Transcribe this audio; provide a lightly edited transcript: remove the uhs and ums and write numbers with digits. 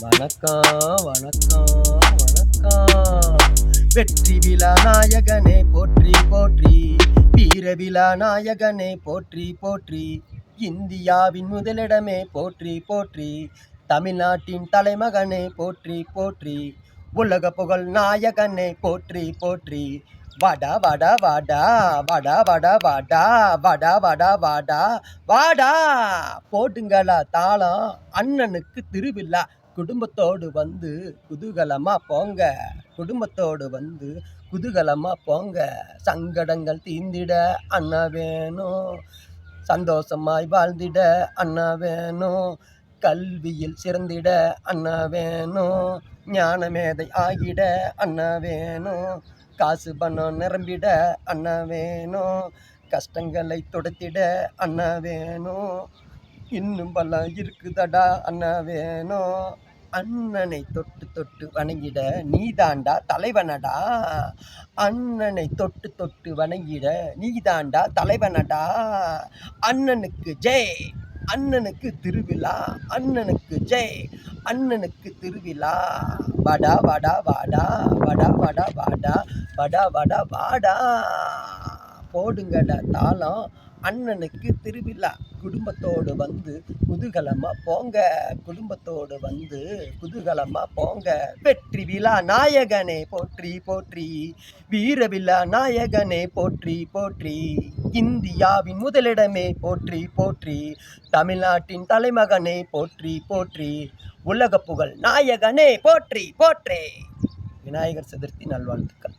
வணக்கம் வணக்கம் வணக்கம். வெற்றி விழா நாயகனே போற்றி போற்றி, வீர விழா நாயகனே போற்றி போற்றி, இந்தியாவின் முதலிடமே போற்றி போற்றி, தமிழ்நாட்டின் தலைமகனே போற்றி போற்றி, உலக புகழ் நாயகனே போற்றி போற்றி. வாடா வாடா வாடா வாடா வாடா வாடா வாடா வாடா வாடா வாடா, போட்டுங்களா தாளம், அண்ணனுக்கு திருவிழா. குடும்பத்தோடு வந்து குதூகலமா போங்க, குடும்பத்தோடு வந்து குதூகலமா போங்க. சங்கடங்கள் தீர்ந்திட அண்ணா வேணும், சந்தோஷமாய் வாழ்ந்திட அண்ணா வேணும், கல்வியில் சிறந்திட அண்ணா வேணும், ஞான மேதை ஆகிட அண்ணா வேணும், காசு பணம் நிரம்பிட அண்ணா வேணும், கஷ்டங்களை துடைத்திட அண்ணா வேணும், இன்னும் பல இருக்குதடா அண்ணா வேணும். அண்ணனை தொட்டு தொட்டு வணங்கிட நீதாண்டா தலைவனடா, அண்ணனை தொட்டு தொட்டு வணங்கிட நீதாண்டா தலைவனடா. அண்ணனுக்கு ஜெய், அண்ணனுக்கு திருவிழா, அண்ணனுக்கு ஜெய், அண்ணனுக்கு திருவிழா. வாடா வாடா வாடா வாடா வாடா வாடா வாடா வாடா வாடா, போடுங்கடா தாளம், அண்ணனுக்கு திருவிழா. குடும்பத்தோடு வந்து குதூகலமா போங்க, குடும்பத்தோடு வந்து குதூகலமா போங்க. வெற்றி விழா நாயகனே போற்றி போற்றி, வீர விழா நாயகனே போற்றி போற்றி, இந்தியாவின் முதலிடமே போற்றி போற்றி, தமிழ்நாட்டின் தலைமகனே போற்றி போற்றி, உலக புகழ் நாயகனே போற்றி போற்றி. விநாயகர் சதுர்த்தி நல்வாழ்த்துக்கள்.